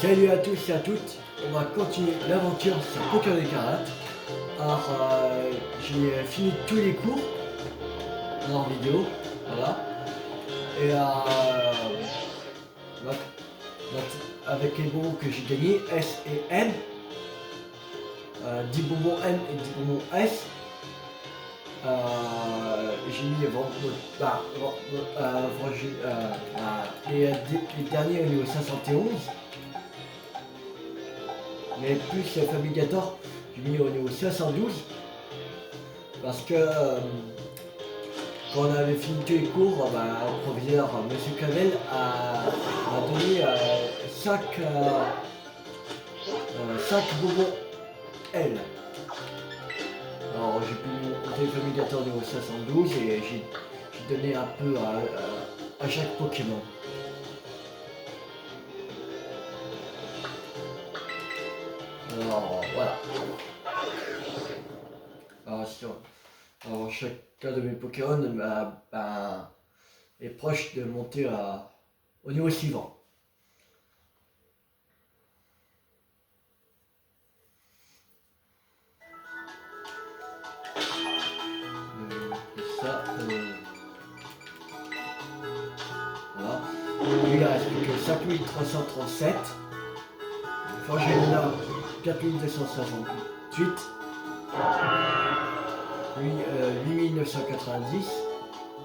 Salut à tous et à toutes, on va continuer l'aventure sur Pokémon Écarlate. Alors j'ai fini tous les cours en vidéo, voilà. Et avec les bonbons que j'ai gagnés, S et M, 10 bonbons M et 10 bonbons S, j'ai mis les derniers au niveau 511. Mais plus Fabricator, j'ai mis au niveau 512 parce que quand on avait fini tous les cours, le proviseur Monsieur Clavel a donné 5 bonbons L. Alors j'ai pu monter le Fabricator au niveau 512 et j'ai donné un peu à chaque Pokémon. Alors voilà. Alors chacun de mes Pokémon est proche de monter au niveau suivant. Voilà. Lui il reste plus que 5337. Forgéna 4268. Lui 8990.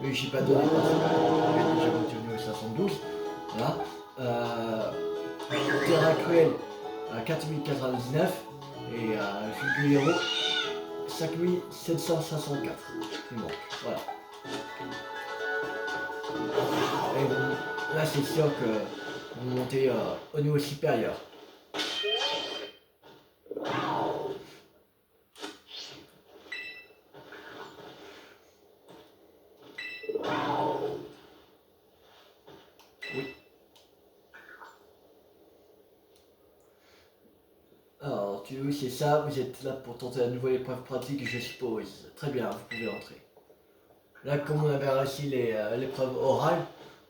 Lui j'ai pas donné parce que j'ai déjà monté au niveau 512. Voilà. Terra Cruel 4099 et Figurero 5764. Il manque. Voilà. Et bon, là c'est sûr que vous montez au niveau supérieur. Oui. Alors, oui, c'est ça, vous êtes là pour tenter la nouvelle épreuve pratique, je suppose. Très bien, vous pouvez entrer. Là, comme on avait réussi l'épreuve orale,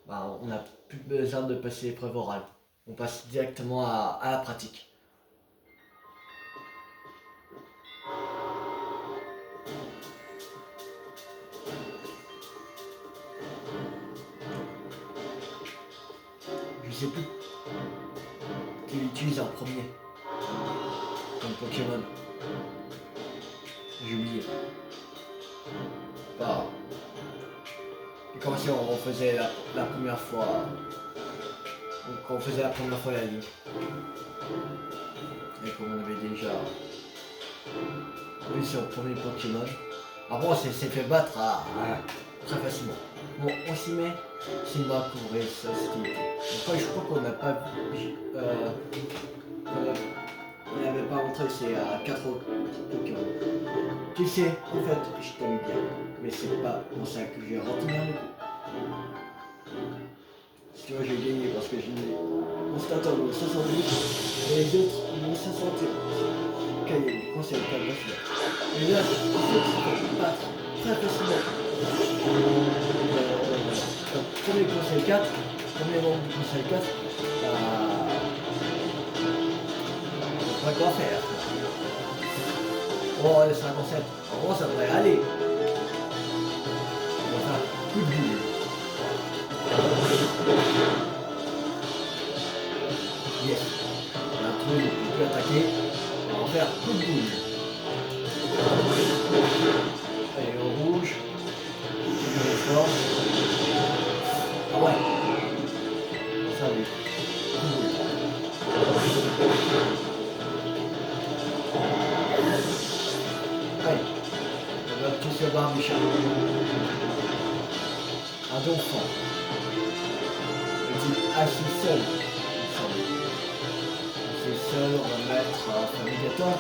on n'a plus besoin de passer l'épreuve orale. On passe directement à la pratique. Je sais plus qui utilise en premier comme Pokémon. J'ai oublié. Et comme si on faisait la première fois. Donc on faisait la première fois la ligne. Et comme on avait déjà vu sur le premier Pokémon. Après on s'est fait battre très facilement. Bon, on s'y met. C'est une map pour ressusciter. Après je crois qu'on n'a pas vu. On n'avait pas montré ces 4 Pokémon. Tu sais, en fait, je t'aime bien, mais c'est pas pour ça que je vais retenir le coup. Si tu vois, j'ai gagné parce que j'ai mis Constator au 70 et les autres au 71. Caillé, conseil pas facile. Et là, il faut que ça se battre très facilement. Premier conseil 4, premier membre du conseil 4, on va quoi faire. Oh, le 57, en gros ça devrait aller. On va faire coup de boule. Yes. On a trouvé, on peut attaquer. On va faire coup de boule. Allez, au rouge. On est fort. Ah ouais. Ça oui. Coup de boule. Allez, on va tous se voir Michel. Un dauphin. Il dit assis seul. Assis seul, on va mettre Fabricator.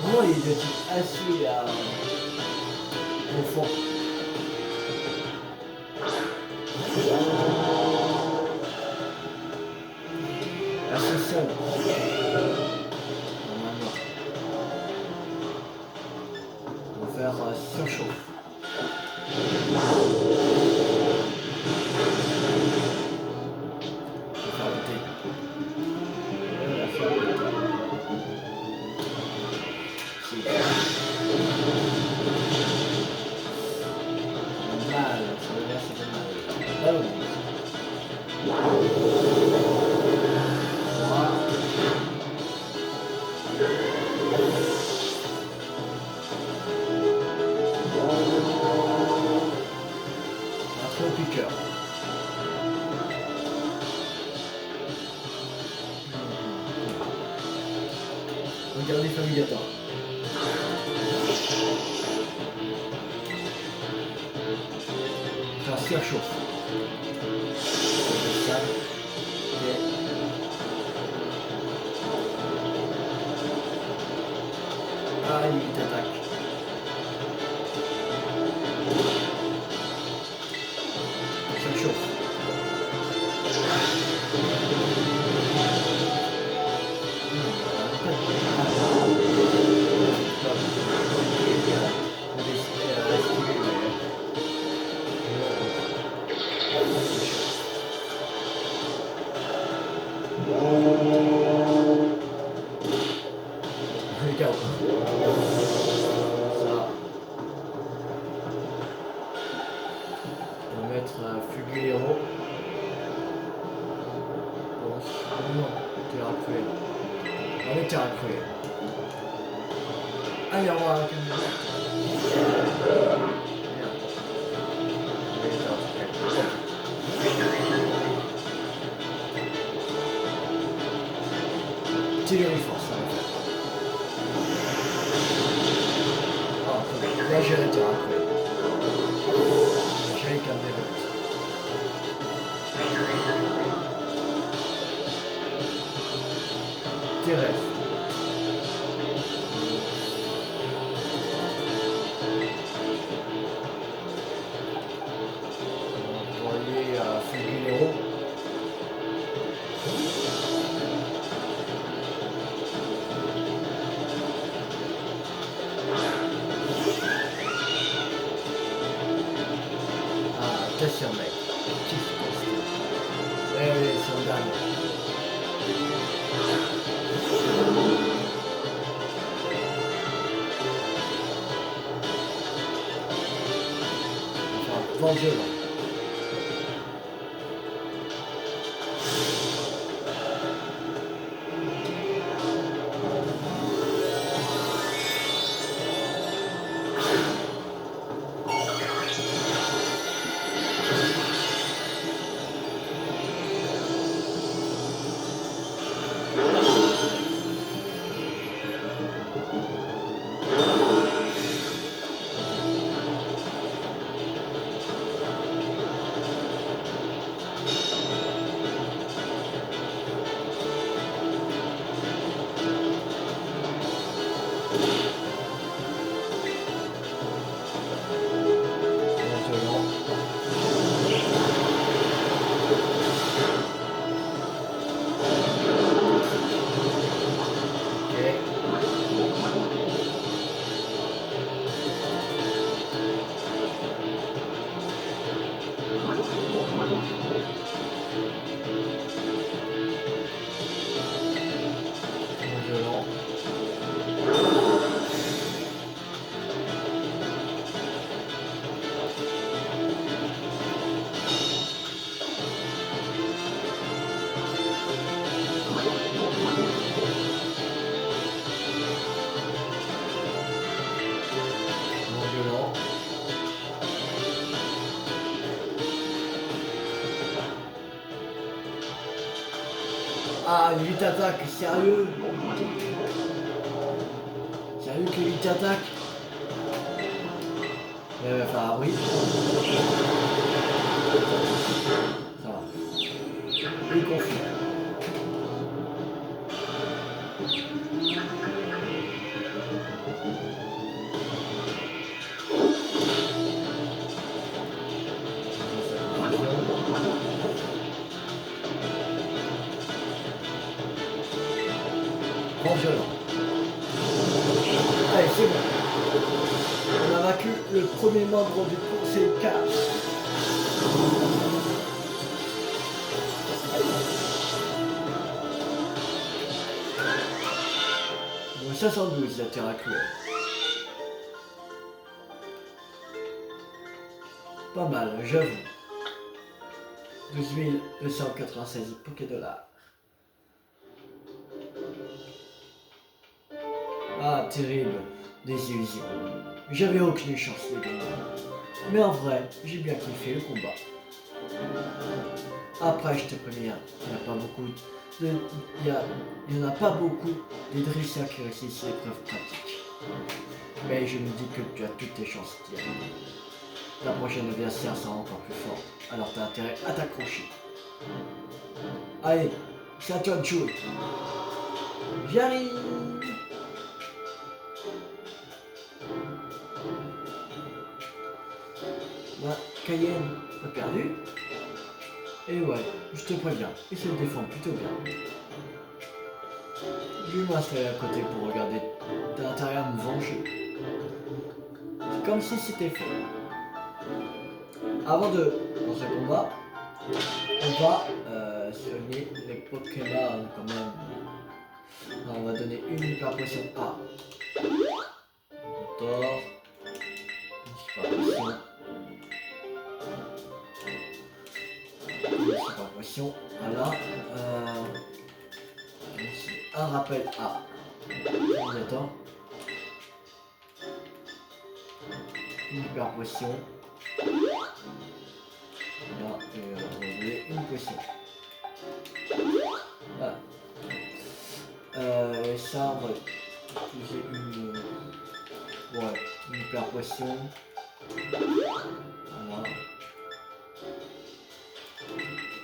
Moi il est assis au fond. Assis seul. Surchauffe. Je vais faire voter. Pas le monde. Un trop piqueur. Regardez Familiata. Ça surchauffe. Ça. Et... Ah, il attaque. Ça chauffe. Regarde. Ça. On va mettre Fugulero. Bon, non, terrain cruel. On est terrain cruel. Allez, on va avec une merde. Tire force, ça va faire. Ah, là j'ai arrêté après. J'ai calmé le petit. Thérèse. On va envoyer à Fugulero. Attention mec, oui, son dame. Enfin, vent violent. Ah, 8 attaques, sérieux? Sérieux que 8 attaques? Enfin, oui. Ça va. Il confie. Grand violent. Allez, c'est bon. On a vaincu le premier membre du conseil 4. Donc 72 la terre cruelle. Pas mal, j'avoue. 12 296 Pokédollars. Ah, terrible désillusion. J'avais aucune chance de gagner. Mais en vrai, j'ai bien kiffé le combat. Après, je te préviens, il n'y en a pas beaucoup il y en a pas beaucoup des dresseurs qui réussissent l'épreuve pratique. Mais je me dis que tu as toutes tes chances d'y arriver. Ta prochaine adversaire sera encore plus forte, alors t'as intérêt à t'accrocher. Allez, c'est à toi de jouer. J'arrive. Bah, Cayenne a perdu. Et ouais, je te préviens, il se défend plutôt bien. Je vais m'installer à côté pour regarder. T'as intérêt à me venger. C'est comme si c'était fait. Avant de dans ce combat, on va soigner les Pokémon quand même. Alors, on va donner une hyper potion A. Tort. Une super potion. Une super potion. Voilà. Un rappel A. Attends. Une hyper potion. Là, et on va donner une potion. Voilà. Ça, on va utiliser une hyper potion. Voilà.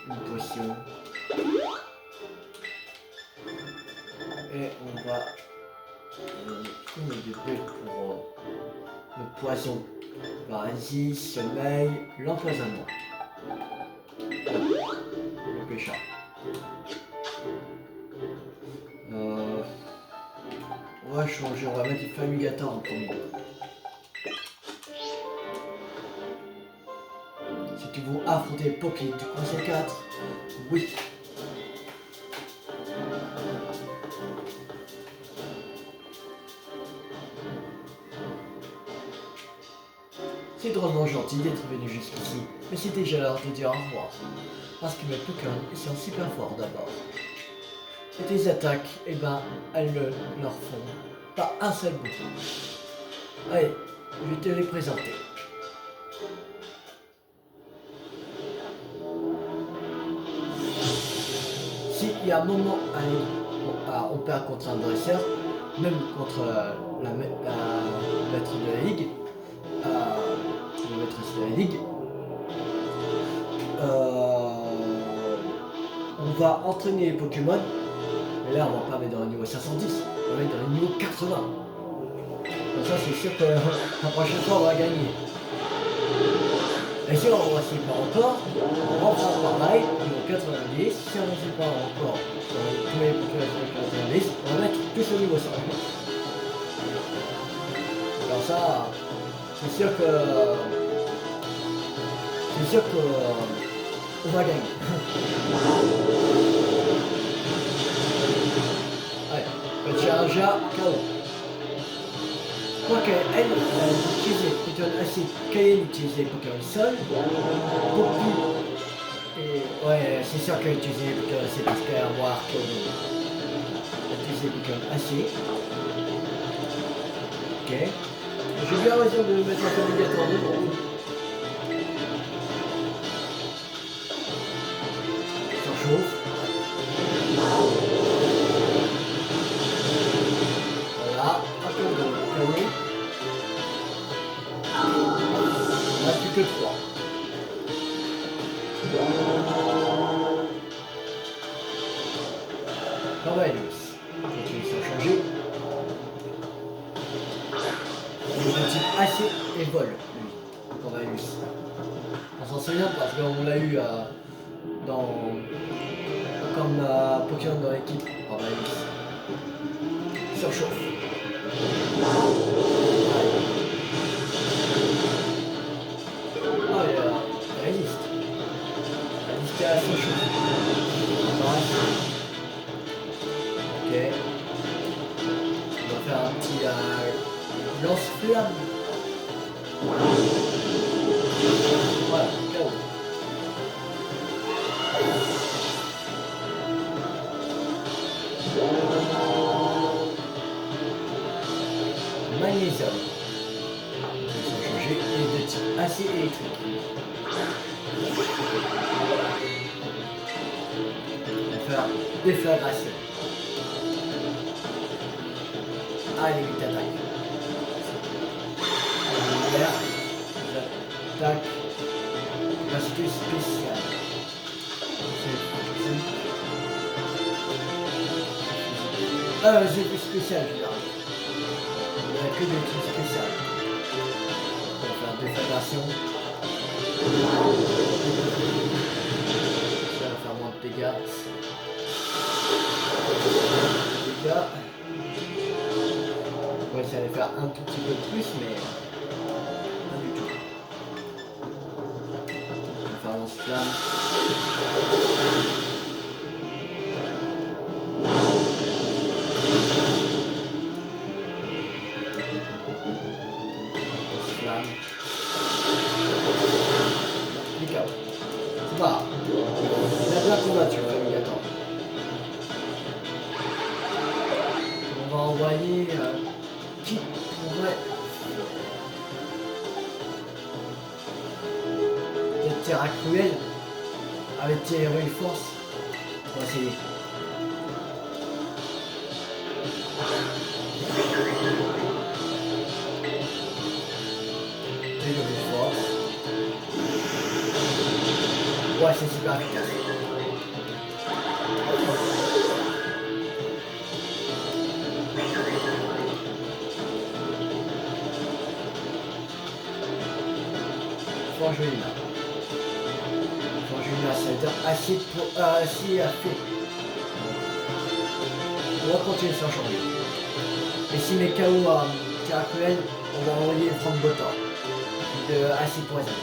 Une potion. Et on va une épée pour le poison. Vas-y, sommeil, l'empoisonnement. Le pécha. On va changer, on va mettre du Famigata en premier. Si tu veux affronter Poppy du conseil 4, oui. C'est drôlement gentil d'être venu jusqu'ici, mais c'est déjà l'heure de dire au revoir. Parce que mes Pokémon, ils sont super forts d'abord. Et tes attaques, eh ben, elles ne leur font pas un seul bouton. Allez, je vais te les présenter. S'il y a un moment on perd contre un dresseur, même contre la maître de la ligue, la maîtresse de la ligue, on va entraîner les Pokémon, mais là on va pas mettre dans le niveau 510, on va mettre dans le niveau 80. Comme ça c'est sûr que la prochaine fois on va gagner. Et si on ne réussit pas encore, on rentre par là, niveau 90, si on ne réussit pas encore sur tous les Pokémon sur 90, on va mettre tous au niveau 100. Alors ça, c'est sûr que on va gagner. Allez, petit Raja, KO. Quoique elle utilisait Pokémon acide, Cayenne utilisait Pokémon sol, Poppy, et ouais, c'est sûr qu'elle utilisait Pokémon acide parce qu'elle a moins arcade. Elle utilisait Pokémon acide. Ok. J'ai bien raison de mettre un Famigata dedans. Ça chauffe. Voilà, un peu de kawaii. On n'a plus que 3. Corvallis. Ok, ça a changé. Le type acier et vol, lui, Corvallis. On s'en souvient parce qu'on l'a eu comme Pokémon dans l'équipe. Corvallis. Surchauffe. Ah, il résiste. Il résiste à la surchauffe. Ok. On va faire un petit lance-flamme. Voilà, KO. magnésium. Ils sont changés et de type acier électrique. On va faire déflagration. Allez, vite attaque. Lumière. Attaque. Capacité spéciale. C'est spécial, je veux dire. Il n'y a que des trucs spéciaux. On va faire déflagration. Ça va faire moins de dégâts. Ouais, ça allait faire un tout petit peu plus, mais pas du tout. On va faire lance-flamme. C'est pas grave. Il a bien combattu, attends. On va envoyer qui pourrait peut-être Terra Cruel avec Thierry Force. On va essayer. Ouais, c'est super efficace. Forgelina. Forgelina, ça veut dire acier à feu. On va continuer sans changer. Et si mes KO à Terra Cruel, on va envoyer Frank Botor de acide poison.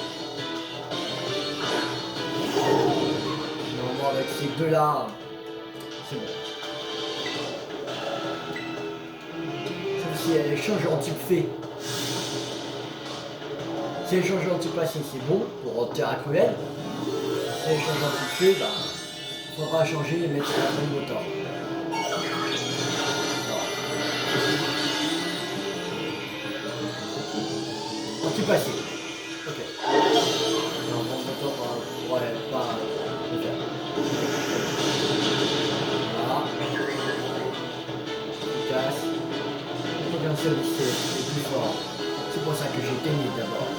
Normalement avec ces deux-là, c'est bon. Sauf si elle change en type fée. Si elle change en type acier, c'est bon pour Terra Cruel. Si elle change en type fée, bah, faudra changer et mettre un Frank Botor. Passé. Ok. Non, bon, maintenant, ouais, pas le faire. Voilà. Efficace. Le potentiel c'est plus fort. C'est pour ça que j'ai gagné d'abord.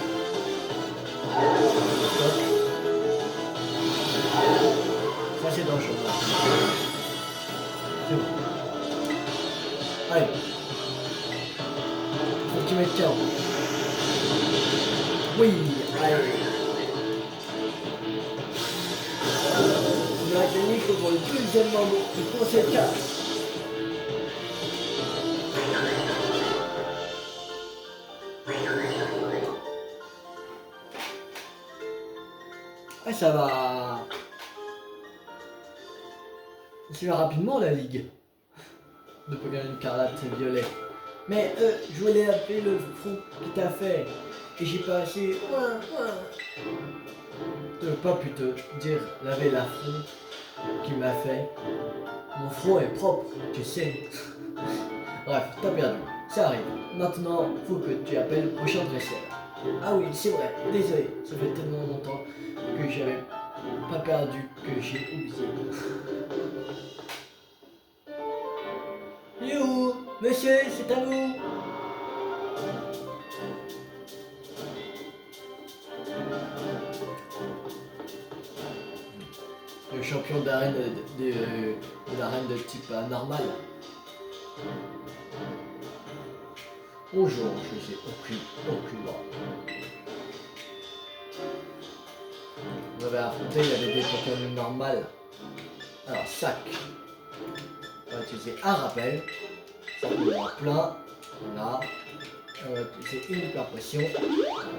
Ça c'est dangereux. C'est bon. Allez. Faut que tu mettes KO. Oui, allez. On a gagné pour le deuxième moment du conseil 4. Ah, ça va. C'est rapidement la ligue de Pokémon Écarlate et Violet. Mais je voulais appeler le front qui t'a fait. Et j'ai pas assez. De pas plutôt dire laver la front qui m'a fait. Mon front est propre, tu sais. Bref, t'as perdu. Ça arrive. Maintenant, faut que tu appelles le prochain dresseur. Ah oui, c'est vrai. Désolé, ça fait tellement longtemps que j'avais pas perdu que j'ai oublié. Youhou, monsieur, c'est à vous. Le champion d'arène de l'arène de type normal. Bonjour, je sais aucune loi. Vous avez affronté, il y avait des Pokémon normales. Alors, sac. On va utiliser un rappel. Ça peut y avoir plein. Voilà. On va utiliser une hyper potion.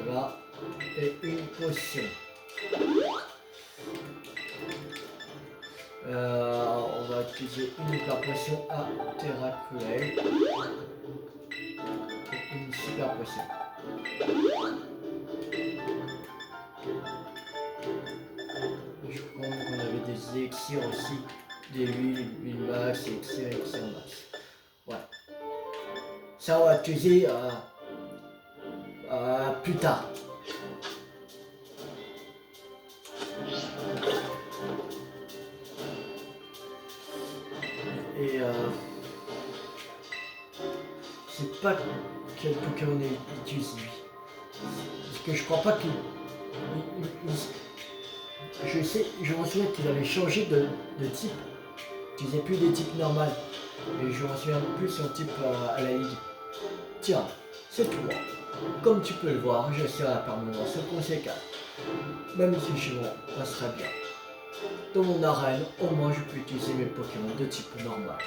Voilà. Et une potion. On va utiliser une hyper potion à Terra Cruel. Et une super potion. Je crois qu'on avait des élixirs aussi. Des huiles max, élixirs max. Ouais. Ça on va utiliser plus tard. Et je sais pas quel Pokémon il utilise lui. Parce que je crois pas qu'il. Je me souviens qu'il avait changé de type. Il utilisait plus des types normaux. Et je me souviens plus son type à la ligue. Tiens, c'est toi. Comme tu peux le voir, je serai par moments ce conséquent. Même si je m'en passerai bien. Dans mon arène, au moins je peux utiliser mes Pokémon de type normal.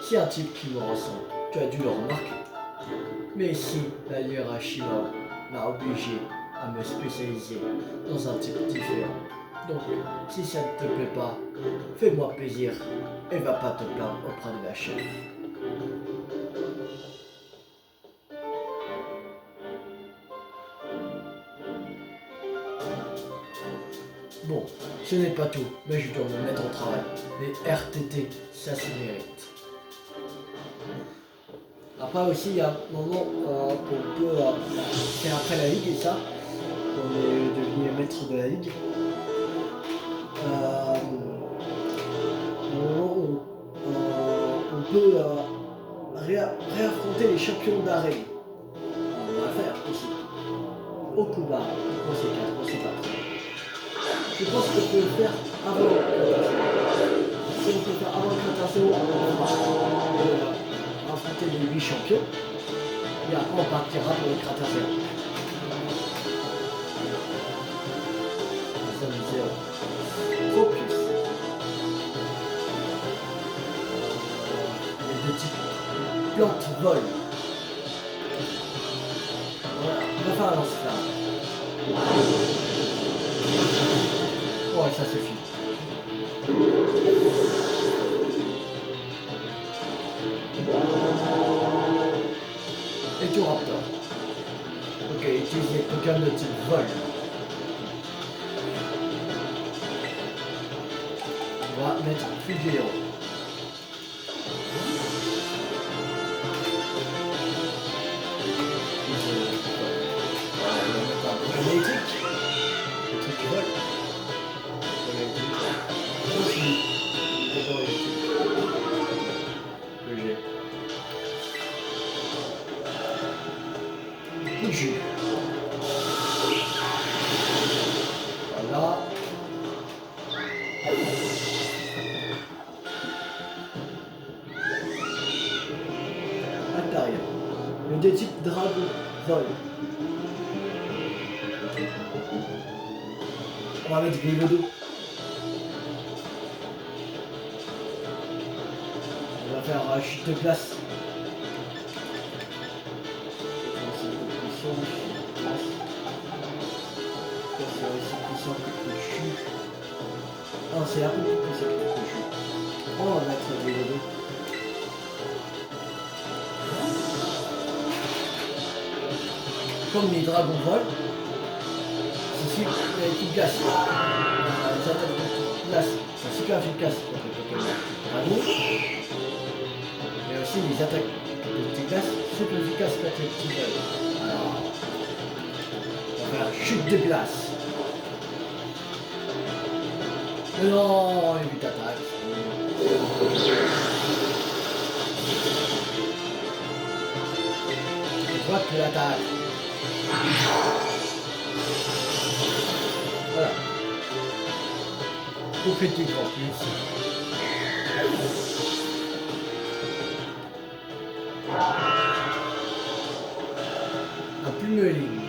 C'est un type qui me ressemble, tu as dû le remarquer. Mais ici, la hiérarchie m'a obligé à me spécialiser dans un type différent. Donc, si ça ne te plaît pas, fais-moi plaisir et va pas te plaindre auprès de la chef. Bon, ce n'est pas tout, mais je dois me mettre au travail. Les RTT, ça se mérite. Après aussi, il y a un moment qu'on peut faire après la ligue et ça, on est devenu maître de la ligue. On peut réaffronter les champions d'arène. On va faire aussi. Okuba, conséquence, on sait pas. Je pense qu'on peut le faire avant le Krataseo. Si on peut le faire avant le Krataseo, on va affronter les 8 champions. Et après on partira pour le Krataseo. Ça nous est focus. Les deux types plantes vol. Voilà, on va faire un lance-flamme. Ouais, ça suffit. Et tout raptor. Ok, utilise les Pokémon de type vol. On va mettre Fugeo. On va mettre un Pokémon électrique. Le truc qui vole. Jus. Voilà. Intérieur. Le de type dragon vol. On va mettre Grivodo. On va faire chute de glace. Non, c'est un peu plus puissant que le jus. On va mettre des dodos. Comme les dragons volent, c'est super efficace. Les attaques de glace sont super efficaces contre les dragons. Mais aussi les attaques de petits glaces sont super efficaces contre les petits dragons. Alors, on va faire chute de glace. Non, il lui t'attaque. Je vois que l'attaque. Voilà. Tout critique en plus. Un plumeline.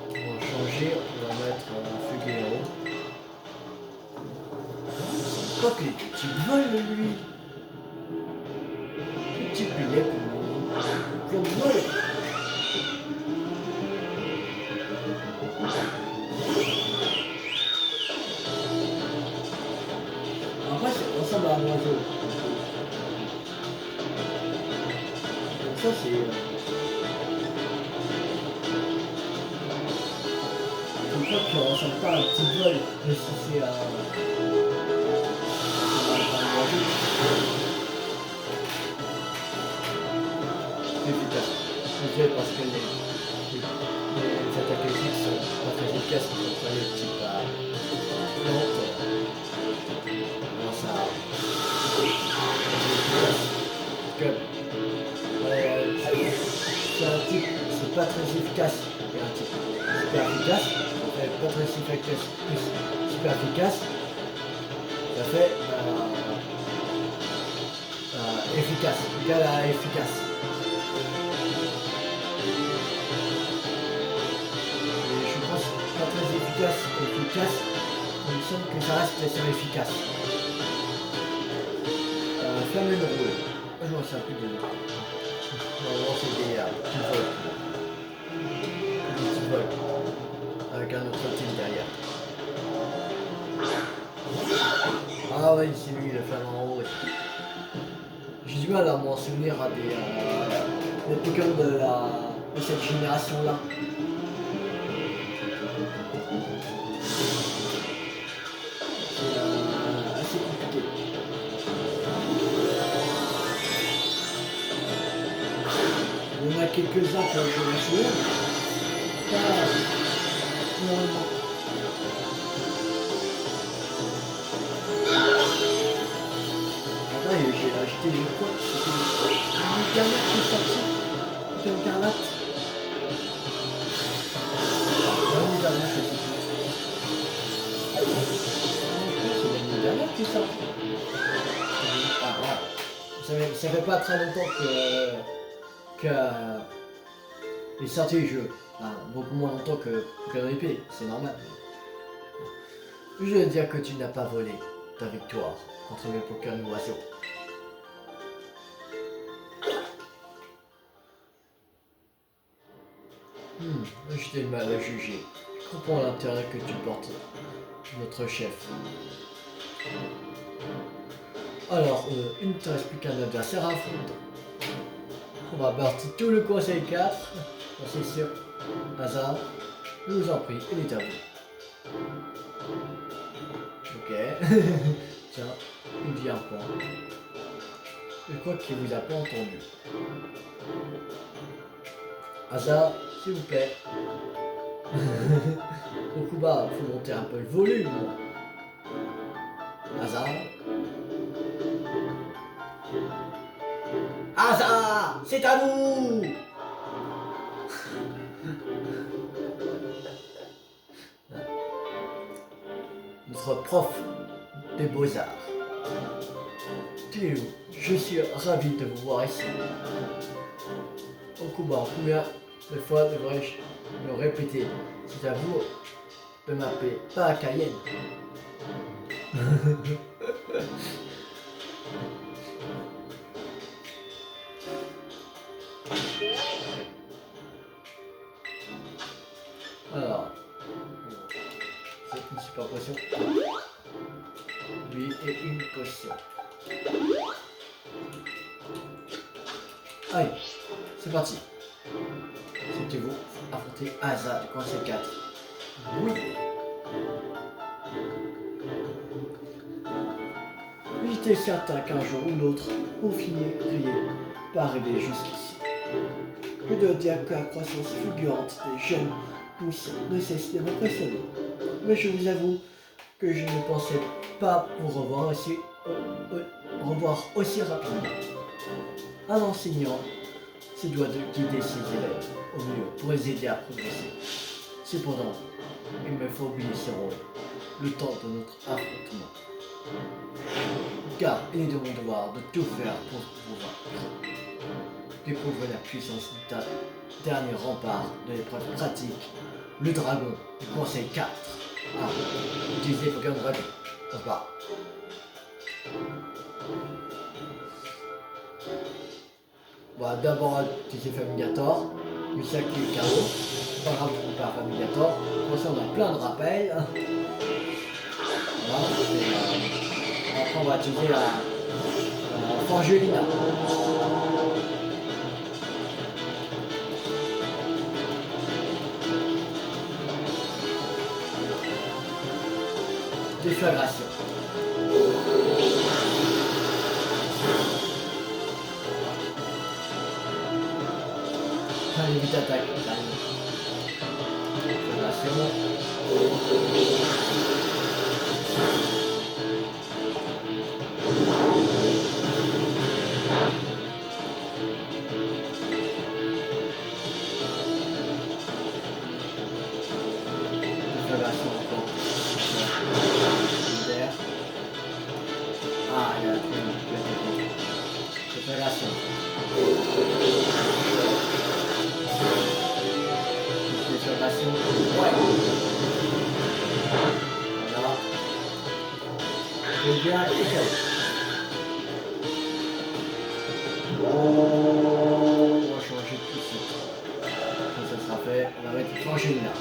On va changer, on va mettre un Fugero. Quoi que tu voles lui. Petit pilet pour voler. Après ça ressemble à un oiseau. Donc ça c'est... Je crois que ça ressemble pas à un petit vol, mais si c'est efficace. Déjà parce que les attaques électriques sont pas très efficaces contre les types à plantes. Alors ça. Que, c'est un type, c'est pas très efficace. Et un type super efficace, ça fait pas très efficace, plus super efficace, ça fait efficace, égal à efficace. Et je pense pas très efficace, efficace, il me semble que ça reste sur efficace. Flamme rouge. Je m'en sais plus de nom. Normalement c'est des petits vols. Avec un autre type derrière. Ah oui, c'est lui, le flamant rouge. J'ai du mal à m'en souvenir à des Pokémon de cette génération-là. C'est assez compliqué. Il y en a quelques-uns que je vais jouer. Pas énormément. J'ai acheté une fois, c'était une Garnate qui est sortie. C'était une Garnate. Une Garnate, je sais plus. C'est une Garnate qui est sortie. Ah, voilà. Ça fait pas très longtemps que est sorti le jeu. Enfin, beaucoup moins longtemps que Pokémon épée, c'est normal. Je veux dire que tu n'as pas volé ta victoire contre mes Pokémon oiseaux. Je t'ai mal à juger. Je comprends l'intérêt que tu portes, notre chef. Alors, il ne te reste plus qu'un adversaire à affronter. On va battre tout le conseil 4. C'est sûr. Hasard, je vous en prie, il est à vous. Ok. Tiens, il dit un point. Je crois qu'il vous a pas entendu. Hasard, s'il vous plaît. Okuba, il faut monter un peu le volume. Hasard. Hasard, c'est à vous. Notre prof des beaux-arts. Théo, je suis ravi de vous voir ici. Okuba, combien de fois devrais-je le répéter? C'est à vous de m'appeler, pas à Cayenne. Alors, c'est une super potion. Lui et une potion. Allez, c'est parti. C'était vous affronter Asa du conseil 4. Oui. J'étais certain qu'un jour ou l'autre, vous finiriez par arriver jusqu'ici. Je dois dire que la croissance fulgurante des jeunes pousses ne cesse de m'impressionner. Mais je vous avoue que je ne pensais pas vous revoir aussi rapidement. Un enseignant se doit de guider ses élèves au mieux pour les aider à progresser. Cependant, il me faut oublier ce rôle, le temps de notre affrontement. Car il est de mon devoir de tout faire pour vous vaincre. Découvrez la puissance du dernier rempart de l'épreuve pratique, le dragon du conseil 4. Ah, utilisez Pokémon Dragon. On se bat. Voilà, d'abord utiliser Famigator, Misaki et Karo. Pas grave, on perd Famigator. Pour ça, on a plein de rappels. Voilà, après, on va utiliser la Forgelina. Déflagration. Allez, une vite attaque. Fédération. Ah, il y a la fédération. Ouais. Voilà. Et bien, on va changer tout de suite. Ça sera fait. On va mettre changer là.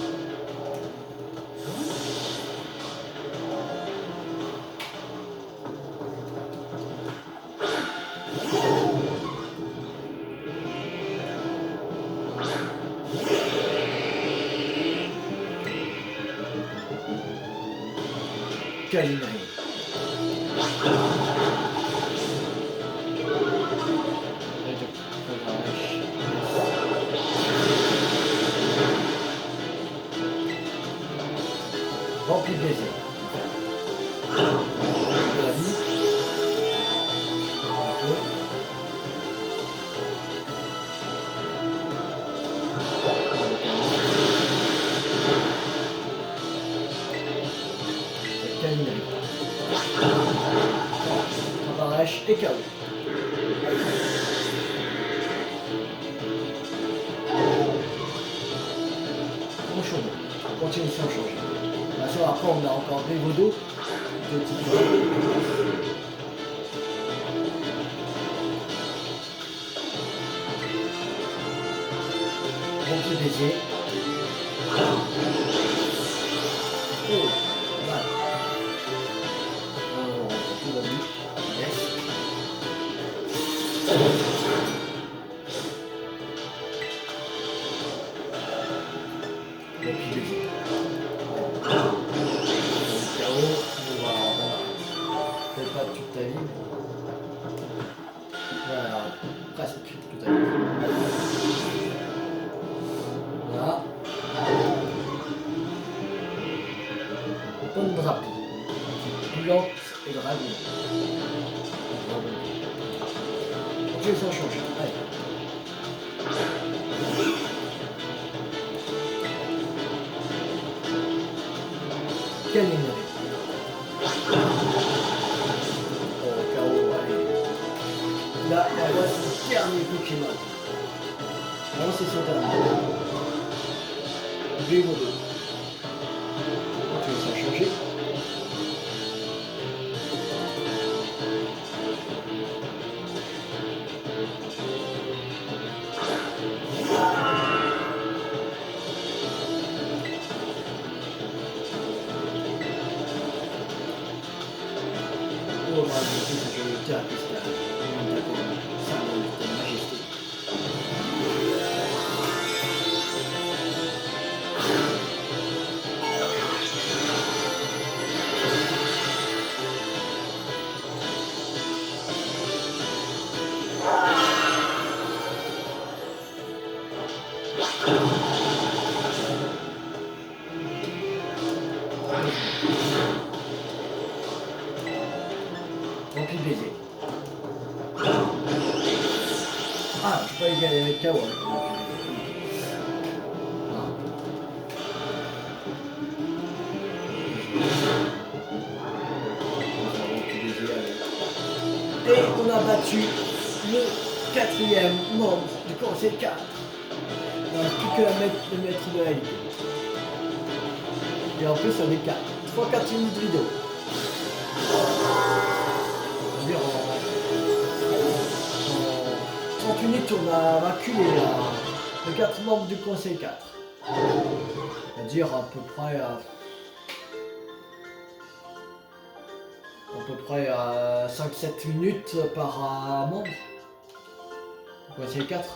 Calibré. Rempli de plaisir. La vie. Barèche et KO. On change. On continue sans changer. Bien sûr, après on a encore des vaudaux. Deux petits bon petit baiser. Oh, voilà. Tout va bien. Yes. Le petit baiser. KO, on va peut-être pas toute ta vie. Voilà, presque toute ta vie. Voilà. Bonne drapeau. Blanc et dragon. Ok, ça change. Allez. Quel numéro? Oh, KO, allez. Là, voici le dernier Pokémon. Non, c'est son dernier. Niveau 2. Ok, ça a changé. Oh, bah, je vais tiens, qu'est-ce qu'il y a? Ça, de majesté. Rempli de baiser. Ah, je peux pas y aller avec KO. Et on a battu le 4e membre du Conseil 4. Il n'y a plus que le maître de la ligue. Et en plus, on est 4. 3-4 minutes de vidéo. C'est-à-dire en 30 minutes, on a vaincu les 4 membres du Conseil 4. C'est-à-dire à peu près à 5-7 minutes par membre. Conseil 4.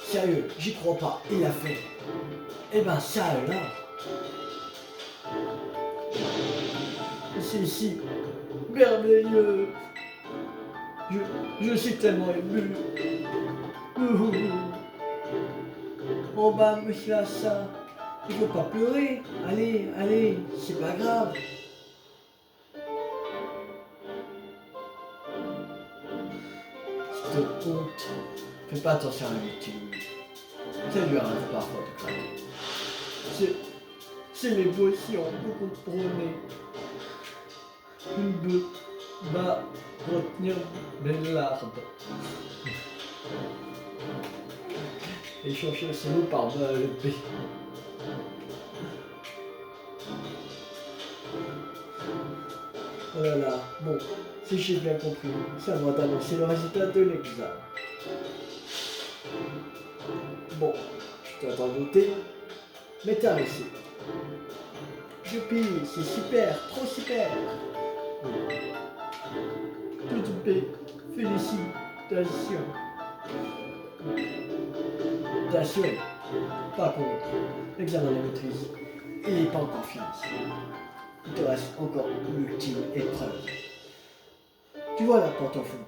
Sérieux, j'y crois pas, il l'a fait. Eh ben ça là. C'est ici. Merveilleux. Je suis tellement ému. Oh bah, monsieur Assa, il faut pas pleurer. Allez, allez, c'est pas grave. Cette honte. Fais pas attention à lui, Tilly. Ça lui arrive parfois de craquer. C'est l'émotion, vous comprenez. Je ne peux pas retenir mes larmes. Échanger ces mots par balle à l'épée. Oh là là, bon, si j'ai bien compris, ça va d'annoncer le résultat de l'examen. Bon, je t'entends douter, mais t'as réussi. Youpi, c'est super, trop super. Tout paix, félicitations. Félicitations. Par contre, l'examen de maîtrise, il n'est pas encore fini. Il te reste encore l'ultime épreuve. Tu vois la porte au fond.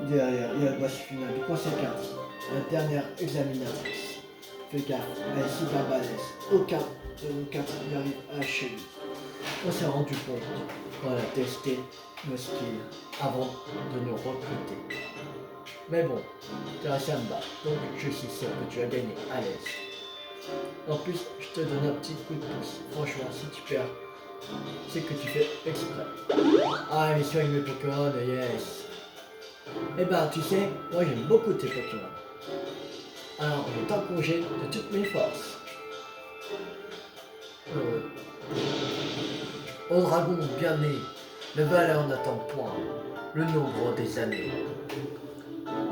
Derrière, il y a le boss final du conséquence. La dernière examinatrice. Fais gaffe, elle est super balèze. Aucun de nous quatre n'arrive à achever. On s'est rendu compte quand elle a testé nos skills avant de nous recruter. Mais bon, tu as Samba, donc je suis sûr que tu as gagné à l'aise. En plus, je te donne un petit coup de pouce. Franchement, si tu perds, c'est que tu fais exprès. Ah, mais sur mes Pokémon, yes. Eh ben, tu sais, moi j'aime beaucoup tes Pokémon. Alors, je t'en congé de toutes mes forces. Au dragon bien né, le valeur n'attend point le nombre des années.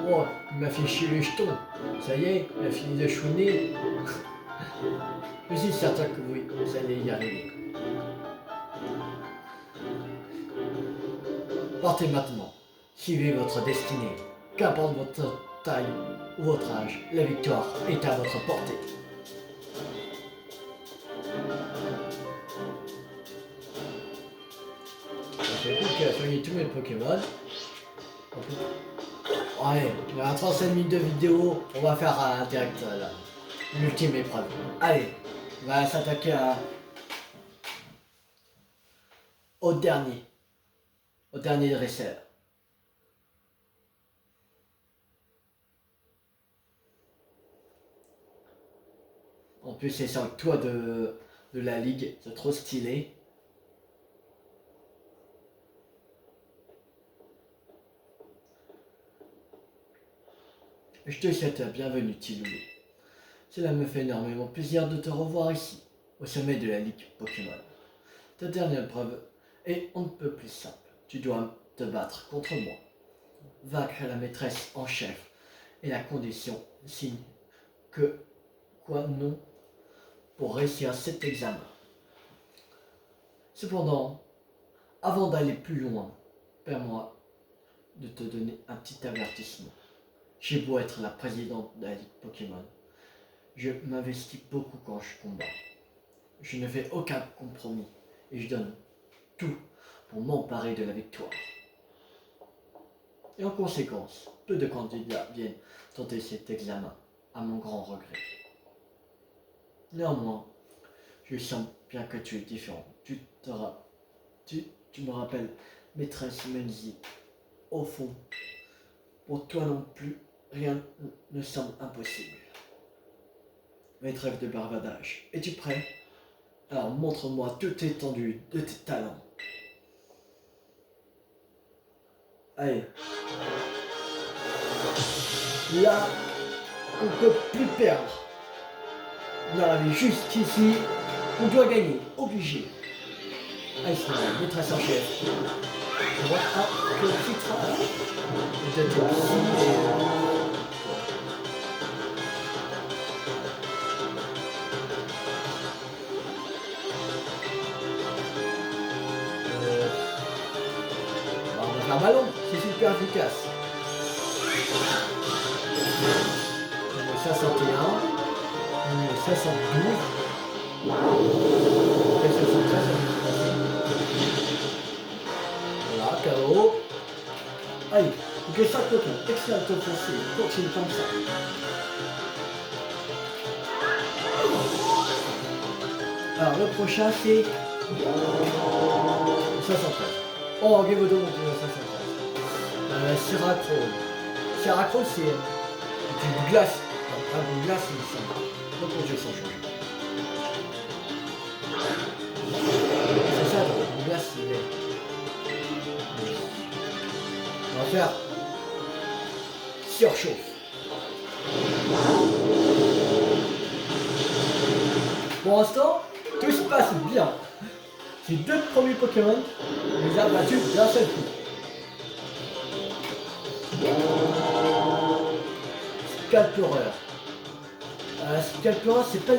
Oh, il m'a fait chier les jetons. Ça y est, il a fini de chouiner. Je suis certain que oui, vous allez y arriver. Partez maintenant. Suivez votre destinée. Qu'importe votre taille ou votre âge, la victoire est à votre portée. J'ai vu qu'il a soigné tous mes Pokémon. Ouais, il y a 35 minutes de vidéo, on va faire un direct là. L'ultime épreuve. Allez, on va s'attaquer au dernier dresseur. En plus, c'est sur le toit de la ligue, c'est trop stylé. Je te souhaite la bienvenue, Tiloulou. Cela me fait énormément plaisir de te revoir ici, au sommet de la Ligue Pokémon. Ta dernière épreuve est on ne peut plus simple. Tu dois te battre contre moi. Vaincre la maîtresse en chef est la condition signe que quoi non pour réussir cet examen. Cependant, avant d'aller plus loin, permets-moi de te donner un petit avertissement. J'ai beau être la présidente de la Ligue Pokémon, je m'investis beaucoup quand je combats. Je ne fais aucun compromis et je donne tout pour m'emparer de la victoire. Et en conséquence, peu de candidats viennent tenter cet examen, à mon grand regret. Néanmoins, je sens bien que tu es différent. Tu me rappelles maîtresse Menzi. Au fond, pour toi non plus, rien ne semble impossible. Mes trêves de bavardage. Es-tu prêt? Alors montre-moi toute l'étendue de tes talents. Allez. Là, on ne peut plus perdre. On est arrivé jusqu'ici. On doit gagner. Obligé. Allez, c'est la maîtresse en chef. On voit un petit travail. Peut-être ici. Un ballon, c'est super efficace. 61, 72, 73, voilà, KO. Allez, donc les 5 Pokémon. Excellent offensive. Continue comme ça. Alors le prochain c'est 513. Oh, Gévaudan, donc 513. Syracrone. Syracrone c'est du glace. Ah, du glace il me semble. Donc on dirait sans changer. C'est ça, du glace il est. On va faire surchauffe. Pour l'instant, tout se passe bien. Ces 2 premiers Pokémon, on les a battus d'un seul coup. Scalpureur. Scalpureur, c'est pas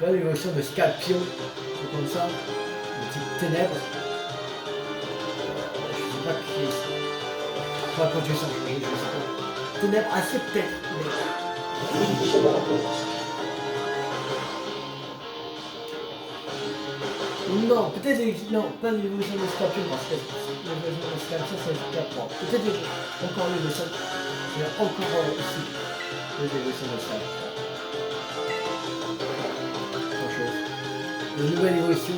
l'évolution de Scalpion, c'est comme ça, le type ténèbres. Je sais pas qui est ça. Enfin, quand tu es sans changer, je sais pas. Ténèbres, assez peut-être. Non, peut-être non, pas l'évolution de Scorpion parce que l'évolution de Scorpion c'est le 4. Peut-être encore l'évolution, il y a encore ici l'évolution de Scorpion. Autre chose. Une nouvelle évolution,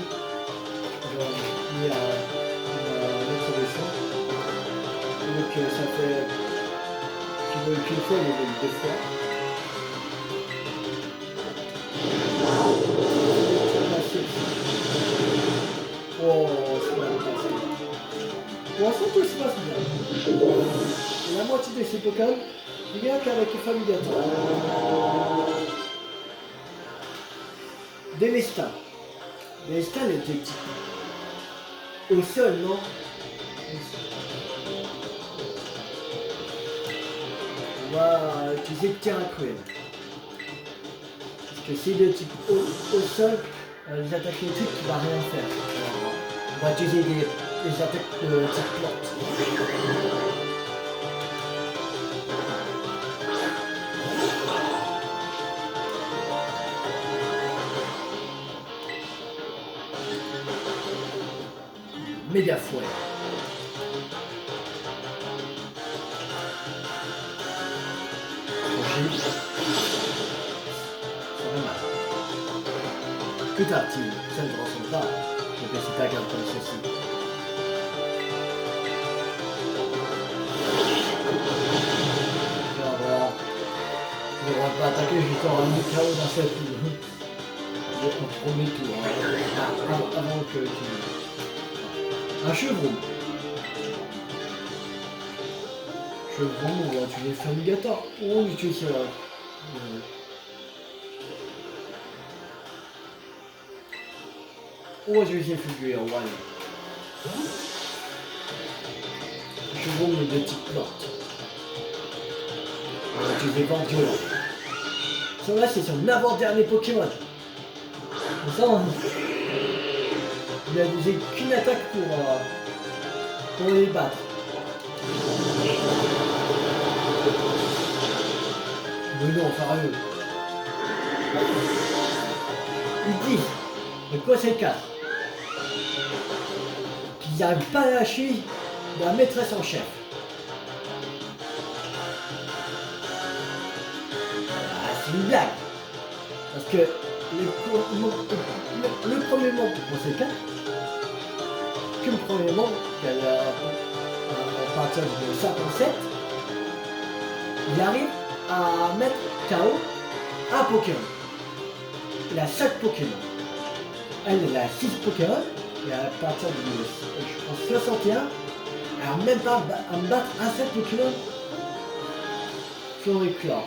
il y a une autre évolution. Donc ça fait tu veux qu'une fois, il évolue 2 fois. Oh, c'est bien passé. Pour l'instant, tout se passe bien. La moitié de ces Pokémon, il vient qu'avec les Famigata. Délestin. Délestin, il était petit. Au sol, non? On va utiliser le terrain cruel. Parce que c'est de type au sol, les attaques de type qui va rien faire. On va utiliser des attaques de type plante. Méga fouet. Ça va mal. Plus tard, ça ne te ressemble pas. Donc c'est ta garde comme ceci. Voilà. Je ne vais pas attaquer, j'ai encore un KO dans cette tour. En premier tour. Avant que tu... Un chevron. Chevron, on va utiliser Famigata. On utilise ça. On va utiliser Fulgure, ouais. Chevron de type plante. On va utiliser Ventura. Celui-là, c'est son avant-dernier Pokémon. Comme ça, il a utilisé qu'une attaque pour les battre. Mais non, sérieux. Ils disent, de quoi c'est le cas? Qu'ils n'arrivent pas à lâcher la maîtresse en chef. Ah, c'est une blague. Parce que le premier membre pour ces cas, que le premier membre, à partir de 57, il arrive à mettre KO un Pokémon. Il a 5 Pokémon. Elle a 6 Pokémon. Et à partir de, je pense, 61, elle n'a même pas à me battre un seul Pokémon sur l'éclat.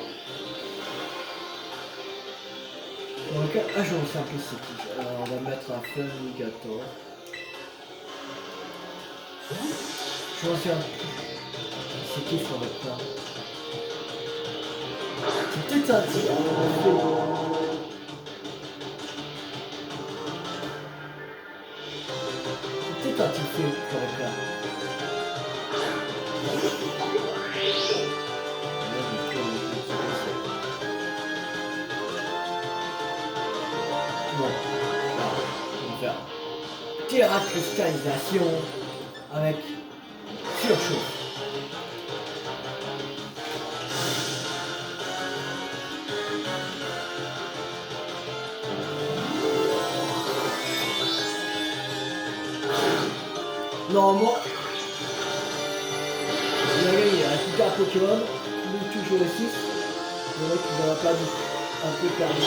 Donc, agent simplicity. Alors, on va mettre un Fumigator. Je vais faire. C'est qui sur l'éclat? C'est peut-être un petit. C'est un petit peu sur l'éclat. Bon, alors, on va faire terra cristallisation avec surchauffe. Normalement, il a gagné un super Pokémon, il toujours le 6. Le mec il n'aura pas un peu perdu.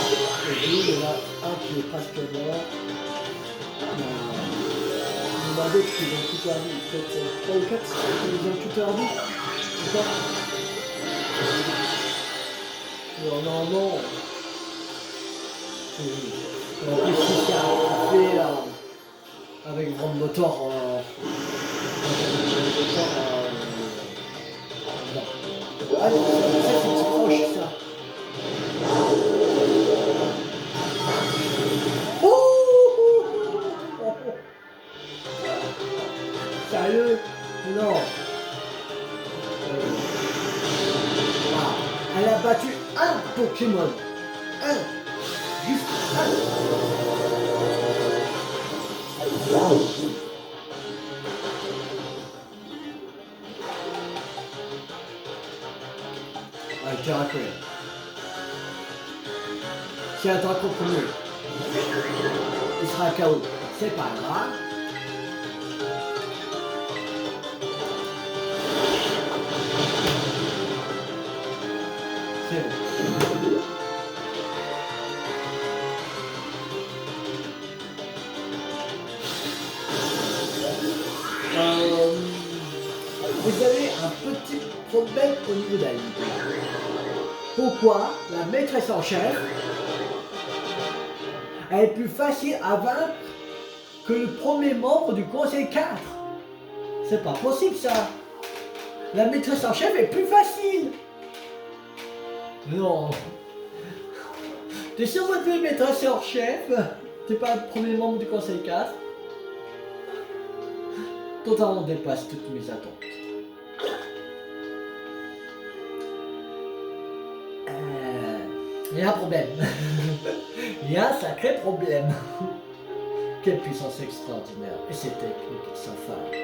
Et lui, il y en a un qui est presque mort. Il y en a d'autres qui ont tout perdu, peut-être 3 ou 4 qui ont tout perdu. Alors normalement, en plus si ça a fait avec grand moteur ah non, ça c'est tout proche ça. Sérieux? Non. Ah, elle a battu un Pokémon. Un. Juste un. Ah, je te rappelle. Si elle attaque au premier, il sera KO. C'est pas grave. C'est bon. Vous avez un petit problème au niveau de la ligue. Pourquoi la maîtresse en chef elle est plus facile à vaincre que le premier membre du conseil 4? C'est pas possible ça. La maîtresse en chef est plus facile. Non. T'es sûr que tu es maîtresse en chef? T'es pas le premier membre du conseil 4? Totalement dépasse toutes mes attentes. Il y a un problème. Il y a un sacré problème. Quelle puissance extraordinaire. Et ces techniques sans faille.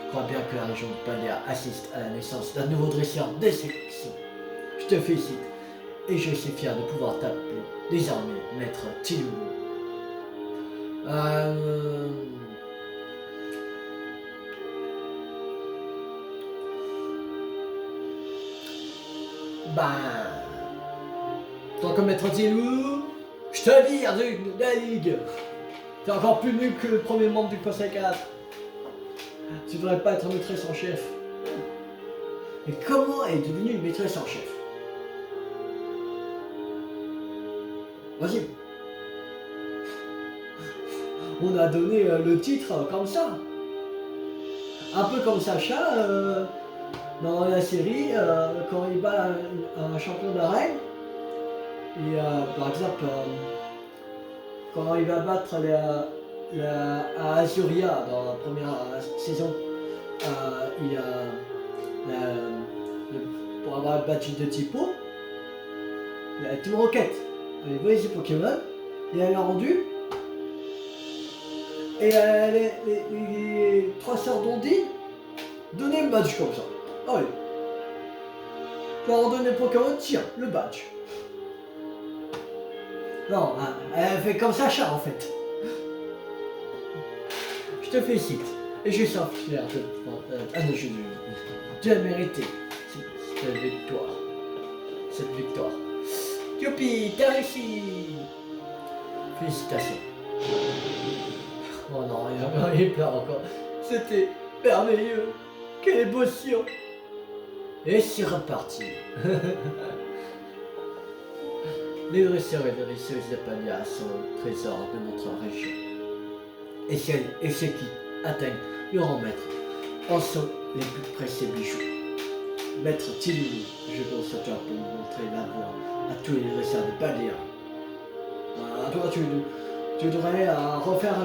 Je crois bien que la région de Palia assiste à la naissance d'un nouveau dresseur de sélection. Je te félicite. Et je suis fier de pouvoir t'appeler désormais Maître Tilou. Tant que Maître Tilou, je te vire de la ligue. T'es encore plus nul que le premier membre du conseil 4. Tu devrais pas être maîtresse en chef. Mais comment est devenue une maîtresse en chef? Vas-y. On a donné le titre comme ça. Un peu comme Sacha dans la série, quand il bat un champion d'arène. Et par exemple, quand il va battre à Azuria dans la première saison, pour avoir battu de Tipo, il a Team Rocket. Elle a volé ses Pokémon et elle l'a rendu. Et les 3 sœurs d'Ondine donnaient le badge comme ça. Allez. Tu leur donnes les Pokémon, tiens, le badge. Non, elle fait comme Sacha en fait. Je te félicite. Et je suis fier de tu as mérité cette victoire. Youpi, t'as réussi. Félicitations. Oh non, il pleure encore. C'était merveilleux. Quelle émotion. Et c'est reparti. Les dresseurs et les dresseuses de Palia sont le trésor de notre région. Et ceux qui atteignent le rang maître en sont les plus précieux bijoux. Maître Tilou, je compte sur toi pour montrer la voie à tous les dresseurs de Palia. Toi, tu devrais refaire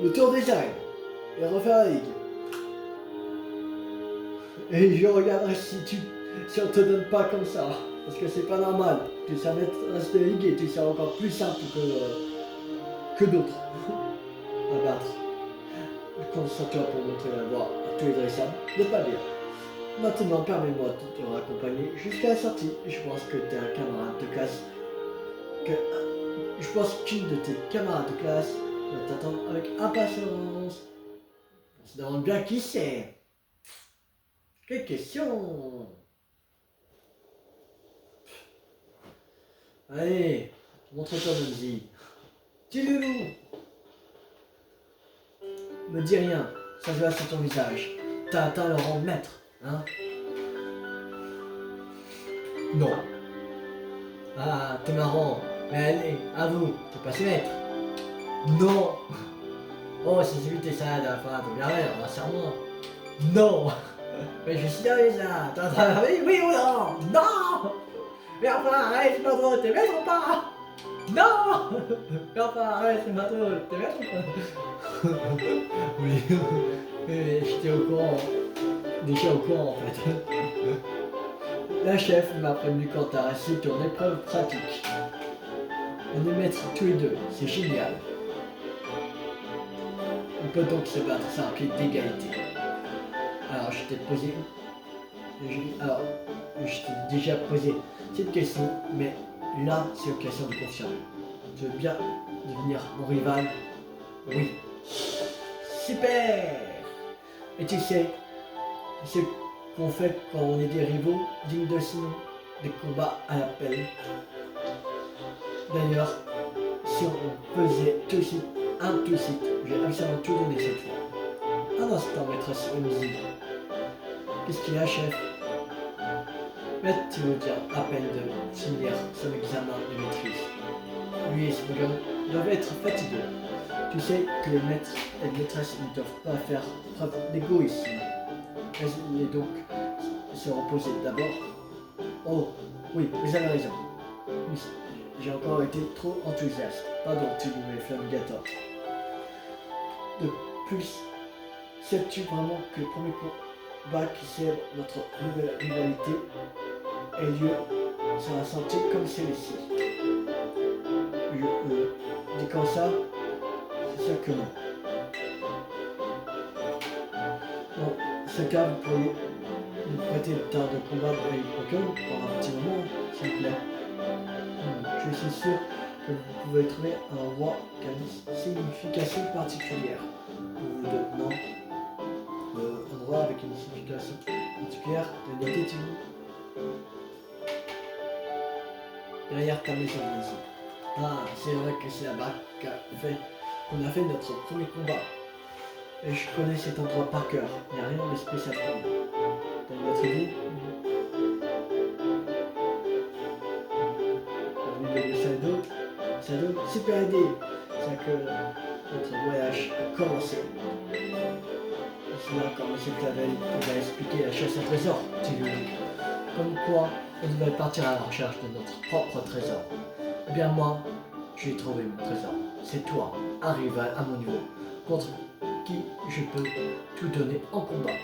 le tour des arènes et refaire la ligue. Et je regarderai si on te donne pas comme ça, parce que c'est pas normal. Tu sais maîtresse de ligue et tu sais encore plus simple que d'autres à battre. Concentre-toi pour montrer la voie à tous les dresseurs de pas bien. Maintenant, permets-moi de te raccompagner jusqu'à la sortie. Je pense que t'es un camarade de classe. Je pense qu'une de tes camarades de classe doit t'attendre avec impatience. On se demande bien qui c'est. Quelle question. Allez, montre-toi, Bonzi. Dis-le-nous. Me dis rien, ça se voit sur ton visage. T'as atteint le rang de maître, hein? Non. Ah, t'es marrant. Mais allez, à vous, t'es passé maître. Non. Oh, c'est celui qui ça la dernière fois, t'as bien l'air, rassure-moi. Non. Mais je suis sérieux là. T'es en train de dire oui ou non? Non. Mais enfin, arrête, c'est pas drôle, t'es maître ou pas? Non. Mais enfin, arrête, c'est pas drôle, t'es maître ou pas? Oui. J'étais au courant. Déjà au courant en fait. La chef m'a prévenu quant à la suite ton épreuve pratique. On est maîtres tous les deux, c'est génial. On peut donc se battre sur un pied d'égalité. Alors je t'ai posé. Je t'ai déjà posé cette question, mais là c'est l'occasion de confirmer. Tu veux bien devenir mon rival? Oui. Super. Et tu sais ce qu'on fait quand on est des rivaux dignes de ce nom, des combats à l'appel. D'ailleurs, si on faisait tout de suite, je vais absolument tout donner cette fois. Un instant, maîtresse Emily. Qu'est-ce qu'il y a, chef? Maître Timothée à peine de finir son examen de maîtrise. Lui et Spogan doivent être fatigués. Tu sais que les maîtres et les maîtresses ne doivent pas faire preuve d'égo ici. Mais donc se reposer d'abord. Oh, oui, vous avez raison. Oui, j'ai encore été trop enthousiaste. Pardon, tu me Flamgator. De plus, sais-tu vraiment que le premier combat qui célèbre notre nouvelle rivalité ait lieu sur un sentier comme celui-ci? Dit comme ça, c'est sûr que non. Bon, ce cas, vous pourriez nous prêter le temps de combattre avec Pokémon pour un petit moment, s'il vous plaît. Je suis sûr que vous pouvez trouver un endroit qui a une signification particulière. Pour vous deux, non? Un endroit avec une signification particulière, de noter derrière ta maison ici. Ah, c'est vrai que c'est là-bas qu'on a fait notre premier combat. Et je connais cet endroit par cœur. Il n'y a rien de spécial pour moi. T'as une autre idée? Sado, super idée. C'est que notre voyage a commencé. Sinon, comme M. Clavel nous a expliqué la chasse à trésor, comme quoi on devait partir à la recherche de notre propre trésor. Eh bien moi, j'ai trouvé mon trésor. C'est toi, un rival à mon niveau, contre qui je peux tout donner en combat.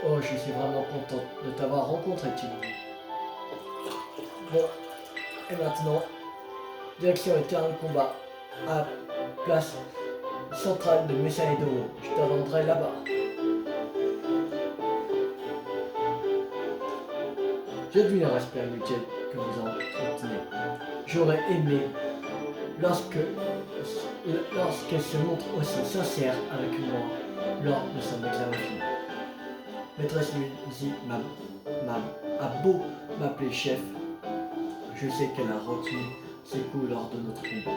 Oh, je suis vraiment contente de t'avoir rencontré, Tim. Bon, et maintenant, direction éternel combat à la place centrale de Messaïdo. Je t'attendrai là-bas. J'ai vu le respect mutuel que vous entretenez. J'aurais aimé lorsqu'elle se montre aussi sincère avec moi lors de son examen final. Maîtresse Musi a beau m'appeler chef, je sais qu'elle a retenu ses coups lors de notre combat.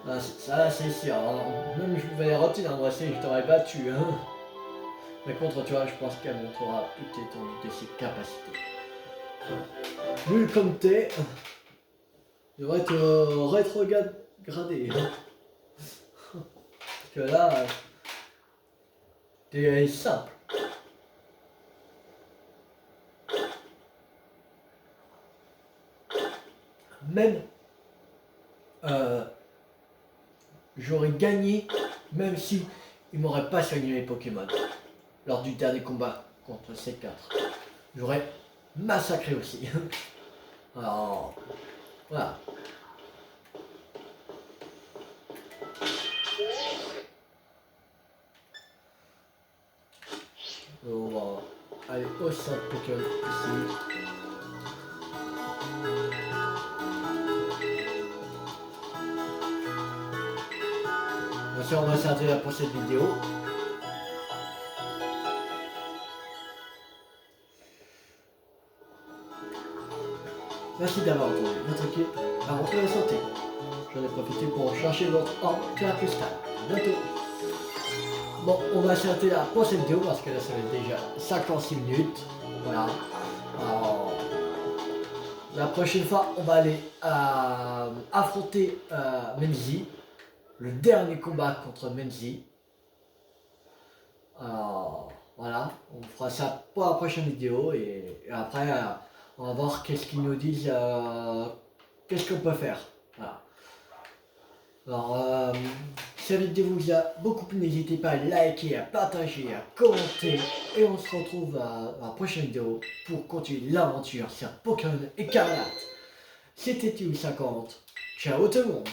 Ah, ça c'est sûr, hein. Même je pouvais les retenir, moi aussi je t'aurais battu. Hein. Mais contre toi, je pense qu'elle montrera toute l'étendue de ses capacités. Nul comme t'es, devrait te rétrograder. Hein. Parce que là, t'es simple. Même j'aurais gagné, même si il m'aurait pas soigné les Pokémon lors du dernier combat contre ces quatre. J'aurais massacré aussi. Alors, voilà. On va aller au centre Pokémon ici. Bien sûr, on va s'arrêter là pour cette vidéo. Merci d'avoir entendu notre équipe à rentrer la santé. J'en ai profité pour chercher votre arme cristal. À bientôt. Bon, on va s'arrêter là pour cette vidéo parce que là ça fait déjà 56 minutes. Voilà. Alors, la prochaine fois, on va aller affronter Menzi. Le dernier combat contre Menzi. Alors, voilà, on fera ça pour la prochaine vidéo et après on va voir qu'est-ce qu'ils nous disent, qu'est-ce qu'on peut faire. Voilà. Alors, si la vidéo vous a beaucoup plu, n'hésitez pas à liker, à partager, à commenter et on se retrouve à la prochaine vidéo pour continuer l'aventure sur Pokémon Écarlate. C'était TU50. Ciao tout le monde.